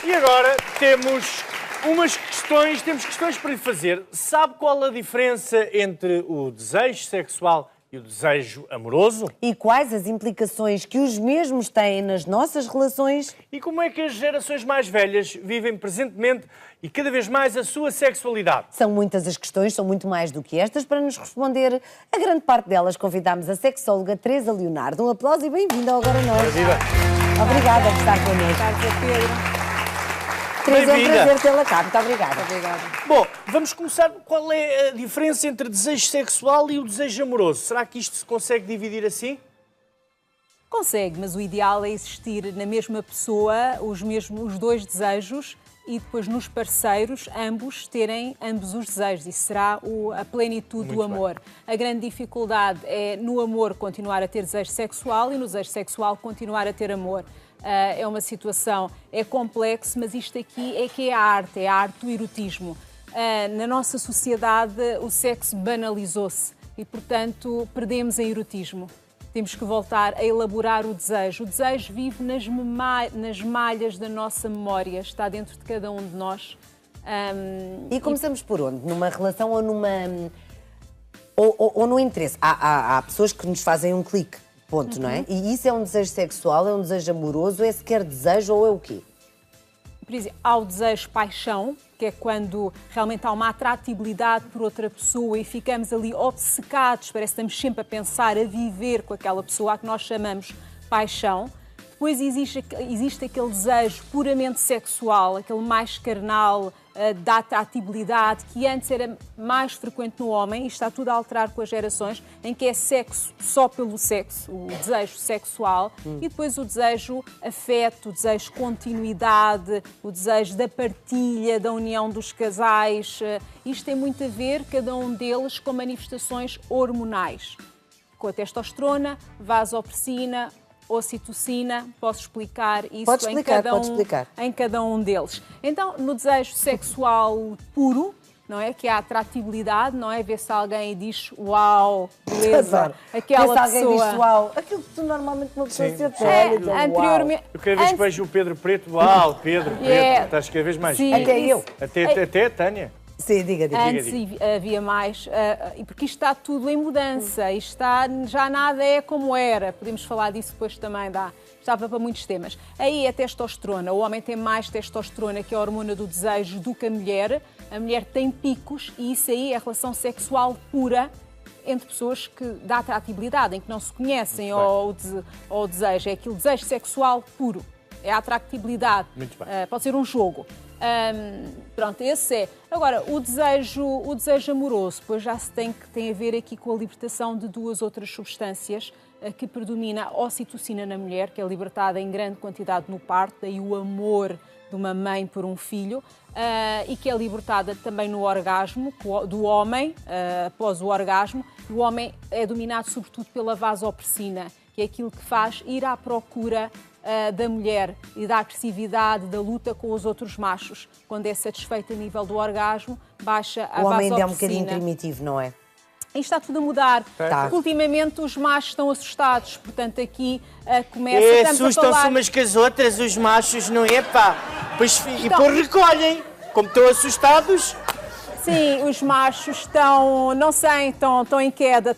E agora temos temos questões para lhe fazer. Sabe qual a diferença entre o desejo sexual e o desejo amoroso? E quais as implicações que os mesmos têm nas nossas relações? E como é que as gerações mais velhas vivem presentemente e cada vez mais a sua sexualidade? São muitas as questões, são muito mais do que estas. Para nos responder a grande parte delas, convidámos a sexóloga Teresa Leonardo. Um aplauso e bem-vinda ao Agora Nós. Viva! Obrigada por estar connosco. Pedro. Teresa, é um prazer tê-la cá. Muito obrigada. Obrigada. Bom, vamos começar. Qual é a diferença entre desejo sexual e o desejo amoroso? Será que isto se consegue dividir assim? Consegue, mas o ideal é existir na mesma pessoa os dois desejos e depois nos parceiros ambos terem ambos os desejos. Isso será a plenitude do amor. A grande dificuldade é no amor continuar a ter desejo sexual e no desejo sexual continuar a ter amor. É uma situação, é complexo, mas isto aqui é que é a arte do erotismo. Na nossa sociedade o sexo banalizou-se e, portanto, perdemos em erotismo. Temos que voltar a elaborar o desejo. O desejo vive nas malhas da nossa memória, está dentro de cada um de nós. E começamos por onde? Numa relação ou numa... ou no interesse? Há pessoas que nos fazem um clique. Ponto, não é? E isso é um desejo sexual, é um desejo amoroso, é sequer desejo ou é o quê? Por exemplo, há o desejo paixão, que é quando realmente há uma atratividade por outra pessoa e ficamos ali obcecados, parece que estamos sempre a pensar, a viver com aquela pessoa, a que nós chamamos paixão. Depois existe aquele desejo puramente sexual, aquele mais carnal, da atratividade, que antes era mais frequente no homem, e está tudo a alterar com as gerações, em que é sexo só pelo sexo, o desejo sexual, e depois o desejo afeto, o desejo continuidade, o desejo da partilha, da união dos casais. Isto tem muito a ver, cada um deles, com manifestações hormonais, com a testosterona, vasopressina, ocitocina, posso explicar isso. Pode explicar. Em cada um deles. Então, no desejo sexual puro, não é? Que é a atratividade, não é? Ver se alguém diz uau, beleza, aquela pessoa... alguém diz uau, aquilo que tu normalmente uma pessoa se atende. Anteriormente... Eu cada vez que vejo o Pedro Preto, uau, Pedro Preto, estás cada vez mais... Sim, até eu. Até a Tânia. Sim, diga. Antes havia mais, porque isto está tudo em mudança, já nada é como era, podemos falar disso depois também, estava para muitos temas. Aí é a testosterona, o homem tem mais testosterona, que é a hormona do desejo, do que a mulher tem picos e isso aí é a relação sexual pura entre pessoas que dá atratividade, em que não se conhecem ou desejo, é aquele desejo sexual puro, é a atratividade, pode ser um jogo. Pronto, esse é. Agora, o desejo amoroso, pois já se tem a ver aqui com a libertação de duas outras substâncias que predomina a ocitocina na mulher, que é libertada em grande quantidade no parto, daí o amor de uma mãe por um filho, e que é libertada também no orgasmo do homem, após o orgasmo. O homem é dominado sobretudo pela vasopressina, que é aquilo que faz ir à procura da mulher e da agressividade, da luta com os outros machos. Quando é satisfeito a nível do orgasmo, baixa a vasopressina. O homem ainda é um bocadinho primitivo, não é? E está tudo a mudar. Tá. Ultimamente os machos estão assustados, portanto aqui começa... Assustam-se umas com as outras, os machos, não é pá? E depois recolhem, como estão assustados... Sim, os machos estão, não sei, estão em queda,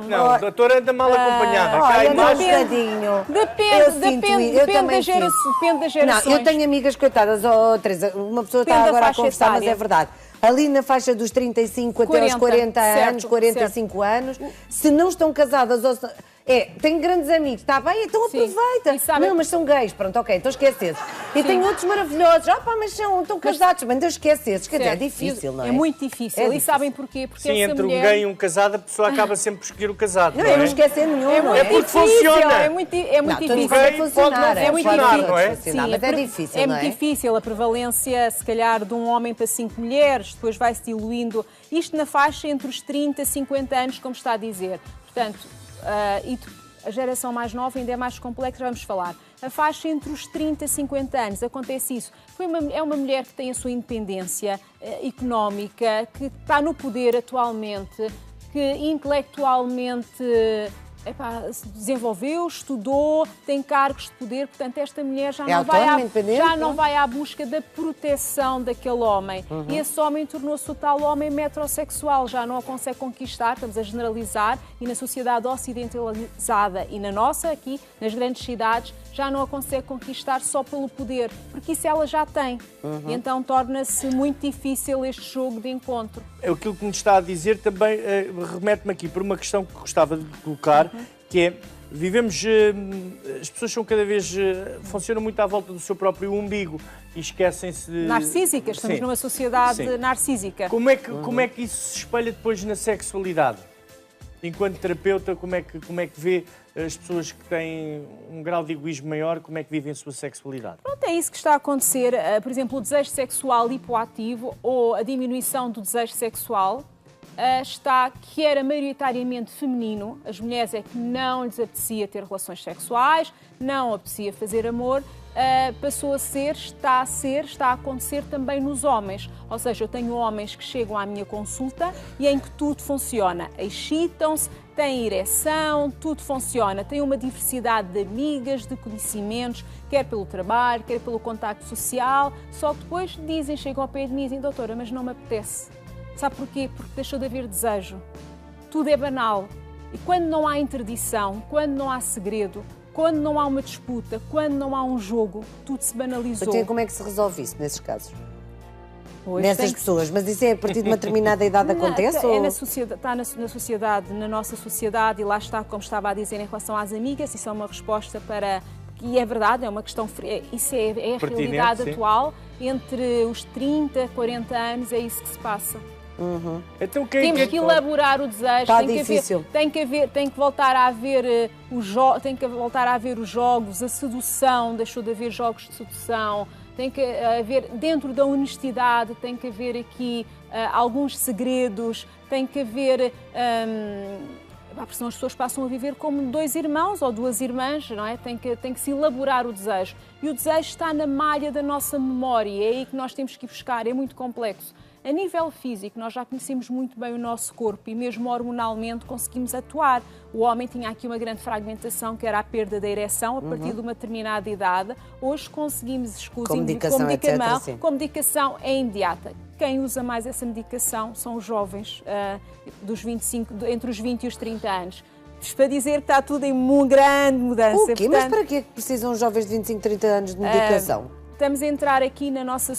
Não, a doutora anda mal acompanhada. Olha, um bocadinho. Depende das gerações. Não, eu tenho amigas, coitadas, Teresa, uma pessoa está agora a conversar, mas é verdade. Ali na faixa dos 35 até aos 40 anos, 45 anos, se não estão casadas ou... tenho grandes amigos, está bem? Então aproveita. Não, mas são gays, pronto, ok, então esquece. E tenho outros maravilhosos, mas estão casados, mas Deus esquece. Quer dizer, é difícil, não é? É muito difícil. E sabem porquê? Porque sim, entre um gay e um casado, a pessoa acaba sempre por escolher o casado. Não, não esquecer nenhum, não é? É porque funciona. É muito difícil. Pode não funcionar, não é? Sim, mas é difícil, não é? É muito difícil. A prevalência, se calhar, de um homem para 5 mulheres, depois vai-se diluindo. Isto na faixa entre os 30 e 50 anos, como está a dizer. Portanto, a geração mais nova ainda é mais complexa, vamos falar. A faixa entre os 30 e 50 anos, acontece isso. É uma mulher que tem a sua independência económica, que está no poder atualmente, que intelectualmente se desenvolveu, estudou, tem cargos de poder, portanto esta mulher já não vai à busca da proteção daquele homem. E esse homem tornou-se o tal homem metrosexual, já não a consegue conquistar, estamos a generalizar, e na sociedade ocidentalizada e na nossa, aqui, nas grandes cidades, já não a consegue conquistar só pelo poder, porque isso ela já tem. E então torna-se muito difícil este jogo de encontro. Aquilo que nos está a dizer também remete-me aqui para uma questão que gostava de colocar, que é, as pessoas são cada vez, funcionam muito à volta do seu próprio umbigo e esquecem-se de... Narcísicas, estamos numa sociedade narcísica. Como é que isso se espelha depois na sexualidade? Enquanto terapeuta, como é que vê as pessoas que têm um grau de egoísmo maior, como é que vivem a sua sexualidade? Pronto, é isso que está a acontecer. Por exemplo, o desejo sexual hipoativo ou a diminuição do desejo sexual que era maioritariamente feminino. As mulheres é que não lhes apetecia ter relações sexuais, não apetecia fazer amor. Passou a ser, está a acontecer também nos homens. Ou seja, eu tenho homens que chegam à minha consulta e em que tudo funciona. Excitam-se, têm ereção, tudo funciona. Têm uma diversidade de amigas, de conhecimentos, quer pelo trabalho, quer pelo contacto social. Só que depois chegam ao pé de mim e dizem: doutora, mas não me apetece. Sabe porquê? Porque deixou de haver desejo. Tudo é banal. E quando não há interdição, quando não há segredo, quando não há uma disputa, quando não há um jogo, tudo se banalizou. Então, como é que se resolve isso nesses casos? Nessas pessoas? Mas isso é a partir de uma determinada idade acontece? Está na sociedade, na nossa sociedade, e lá está, como estava a dizer, em relação às amigas, isso é uma resposta para... E é verdade, é uma questão... Isso é a realidade atual. Entre os 30 e 40 anos é isso que se passa. Então, temos que elaborar o desejo, está difícil. Tem que voltar a haver os jogos, a sedução, deixou de haver jogos de sedução, tem que haver, dentro da honestidade, tem que haver aqui alguns segredos, tem que haver... porque senão as pessoas passam a viver como dois irmãos ou duas irmãs, não é? Tem que se elaborar o desejo. E o desejo está na malha da nossa memória, é aí que nós temos que ir buscar, é muito complexo. A nível físico, nós já conhecemos muito bem o nosso corpo e mesmo hormonalmente conseguimos atuar. O homem tinha aqui uma grande fragmentação, que era a perda da ereção a partir de uma determinada idade. Hoje conseguimos, com medicação é imediata. Quem usa mais essa medicação são os jovens, entre os 20 e os 30 anos. Para dizer que está tudo em uma grande mudança. O quê? Portanto, mas para que é que precisam os jovens de 25, 30 anos de medicação? Estamos a entrar aqui na nossa...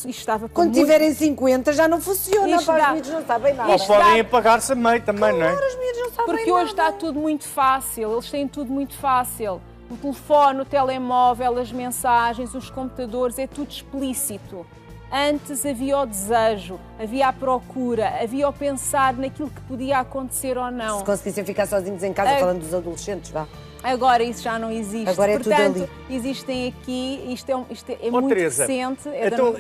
Quando tiverem 50 já não funciona, os miúdos não sabem nada. Ou podem apagar-se a meio também, não é? Os miúdos não sabem porque hoje está tudo muito fácil, eles têm tudo muito fácil. O telefone, o telemóvel, as mensagens, os computadores, é tudo explícito. Antes havia o desejo, havia a procura, havia o pensar naquilo que podia acontecer ou não. Se conseguissem ficar sozinhos em casa, falando dos adolescentes, vá. Agora isso já não existe. Agora é portanto, tudo ali. Existem aqui, isto é muito Teresa, recente. Então,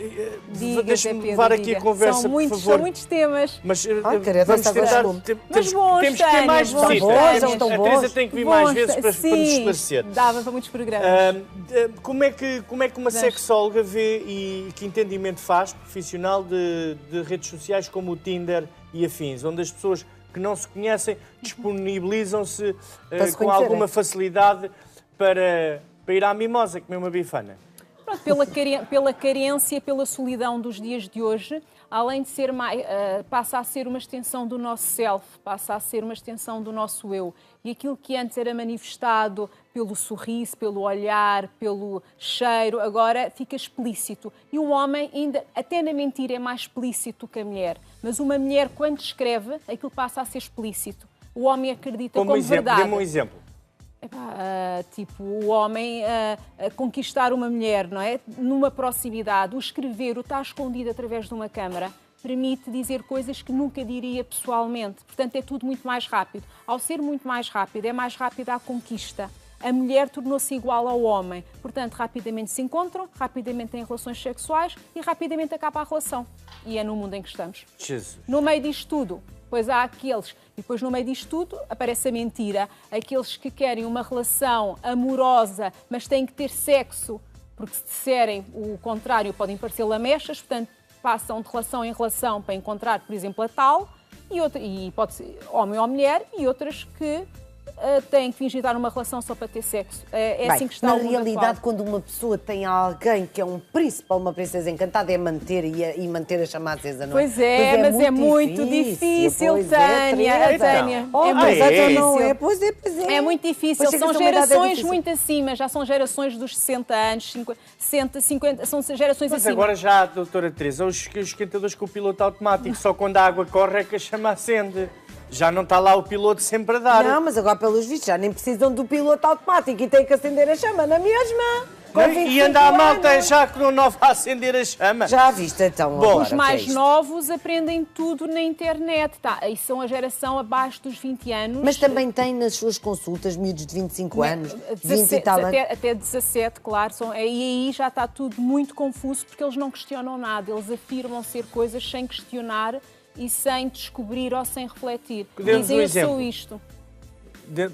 deixa-me levar aqui a conversa, por favor. São muitos temas. Mas vamos tentar... Temos que ter mais visitas. A Teresa tem que vir mais vezes para nos esclarecer. Dava para muitos programas. Como é que uma sexóloga vê e que entendimento faz, profissional, de redes sociais como o Tinder e afins, onde as pessoas que não se conhecem disponibilizam-se com alguma facilidade para ir à mimosa comer uma bifana? Pronto, pela carência, pela solidão dos dias de hoje, além de ser passa a ser uma extensão do nosso self, passa a ser uma extensão do nosso eu. E aquilo que antes era manifestado pelo sorriso, pelo olhar, pelo cheiro, agora fica explícito. E o homem, ainda até na mentira, é mais explícito que a mulher. Mas uma mulher, quando escreve, aquilo passa a ser explícito. O homem acredita como verdade. Dê-me um exemplo. Tipo, o homem a conquistar uma mulher, não é? Numa proximidade, o escrever, o estar escondido através de uma câmara, permite dizer coisas que nunca diria pessoalmente. Portanto, é tudo muito mais rápido. Ao ser muito mais rápido, é mais rápida a conquista. A mulher tornou-se igual ao homem. Portanto, rapidamente se encontram, rapidamente têm relações sexuais e rapidamente acaba a relação. E é no mundo em que estamos. Jesus. No meio disto tudo, pois há aqueles... E depois, no meio disto tudo, aparece a mentira. Aqueles que querem uma relação amorosa, mas têm que ter sexo, porque se disserem o contrário, podem parecer lamechas, portanto, passam de relação em relação para encontrar, por exemplo, a tal, e pode ser homem ou mulher, e outras que têm que fingir estar numa relação só para ter sexo. É Bem, assim que está na o mundo realidade, atual. quando uma pessoa tem alguém que é um príncipe ou uma princesa encantada, é manter e manter a chama acesa, não é? Pois é, mas é muito difícil, pois Tânia. Tânia. Oh, mas então é. não é, pois é. É muito difícil, Pois é que são essa idade é gerações difícil. muito acima, já são gerações dos 60 anos, 60, 50, são gerações Mas acima. agora já, doutora Teresa, os esquentadores com o piloto automático, só quando a água corre é que a chama acende. Já não está lá o piloto sempre a dar. Não, mas agora pelos vistos já nem precisam do piloto automático e têm que acender a chama na mesma. Com E 25 anda a malta anos. já que não vai acender a chama. Já viste então? Bom, agora, Os mais que é isto? novos aprendem tudo na internet, tá? E são a geração abaixo dos 20 anos. Mas também tem nas suas consultas miúdos de 25 anos, 20 e 17, tal anos. até 17, claro. E aí já está tudo muito confuso porque eles não questionam nada. Eles afirmam ser coisas sem questionar e sem descobrir ou sem refletir. Dê-nos Dizem, um eu sou exemplo. isto.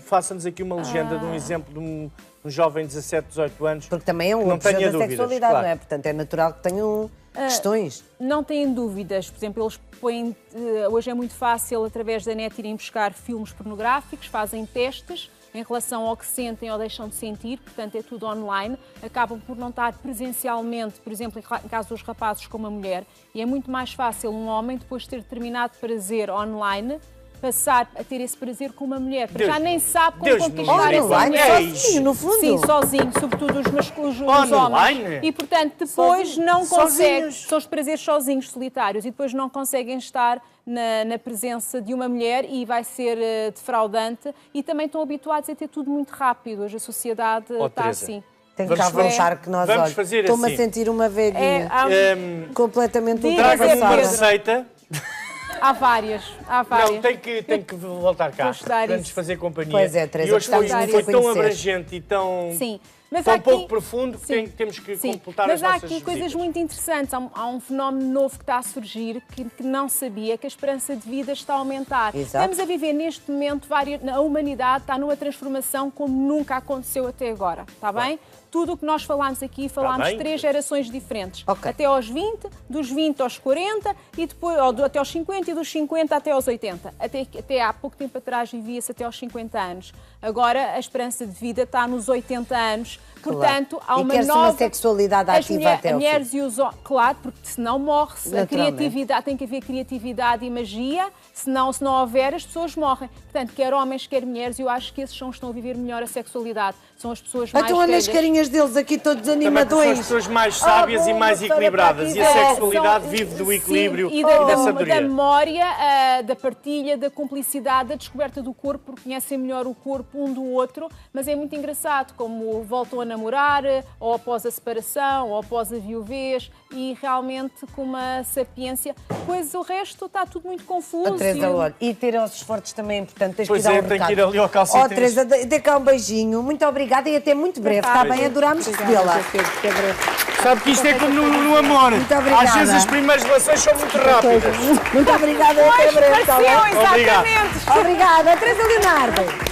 Faça-nos aqui uma legenda de um exemplo de um jovem de 17, 18 anos. Porque também é um não objeto tenha da dúvidas, sexualidade, claro. não é? Portanto, é natural que tenham questões. Não têm dúvidas. Por exemplo, eles põem... Hoje é muito fácil, através da net, irem buscar filmes pornográficos, fazem testes em relação ao que sentem ou deixam de sentir, portanto é tudo online, acabam por não estar presencialmente, por exemplo, em caso dos rapazes com uma mulher, e é muito mais fácil um homem, depois de ter determinado prazer online, passar a ter esse prazer com uma mulher, porque já nem sabe como conquistar me essa livre. Online, mulher. sozinho, no fundo. Sim, sozinho, sobretudo os masculinos, os Online? homens. E, portanto, depois não conseguem, Sozinhos. são os prazeres sozinhos, solitários, e depois não conseguem estar na presença de uma mulher e vai ser defraudante. E também estão habituados a ter tudo muito rápido. Hoje a sociedade está Teresa, assim. Tem que Vamos avançar que nós, vamos olha, fazer estou-me assim. a sentir uma velhinha. Completamente Diga, Traga-me uma Pedro. receita. Há várias. Não, tem que voltar cá Vou estudar para nos isso. fazer companhia. Pois é, Teresa, e hoje foi, gostava de foi tão conhecer. abrangente e tão, Sim. Mas tão há aqui- pouco profundo que Sim. temos que Sim. completar Mas as há nossas aqui coisas visitas. muito interessantes. Há um fenómeno novo que está a surgir que não sabia, que a esperança de vida está a aumentar. Exato. Estamos a viver neste momento, a humanidade está numa transformação como nunca aconteceu até agora. Está bem? Tudo o que nós falámos aqui, falámos bem. 3 gerações diferentes. Ok. Até aos 20, dos 20 aos 40, e depois, até aos 50 e dos 50 até aos 80. Até há pouco tempo atrás vivia-se até aos 50 anos. Agora a esperança de vida está nos 80 anos. Portanto, há E uma quer-se nova... uma sexualidade As ativa até ao mulheres e os homens, claro, porque senão morre-se. A Naturalmente. criatividade, tem que haver criatividade e magia, se não houver, as pessoas morrem. Portanto, quer homens, quer mulheres, eu acho que esses são os que estão a viver melhor a sexualidade. São as pessoas mais Então olha as velhas. carinhas deles aqui todos Também porque são as animadões. pessoas mais sábias e mais boa, para equilibradas. E a aqui. sexualidade São- vive do sim, equilíbrio e e da da sabedoria. da memória, da partilha, da cumplicidade, da descoberta do corpo, porque conhecem melhor o corpo um do outro, mas é muito engraçado como voltam a namorar, ou após a separação, ou após a viuvez, e realmente com uma sapiência. Pois o resto está tudo muito confuso. Oh, Teresa, olha, e ter ossos fortes também é importante. Tens Pois que dar é, um tem que ir recado. ali ao calcitens. Oh, Teresa, dê cá um beijinho. Muito obrigada e até muito breve. Está bem? Adorámos recebê-la. Sabe que isto é como no amor. Muito obrigada. Às vezes as primeiras relações são muito rápidas. Muito obrigada e até breve. Está bem? Pareceu, exatamente. Obrigada. Teresa Leonardo.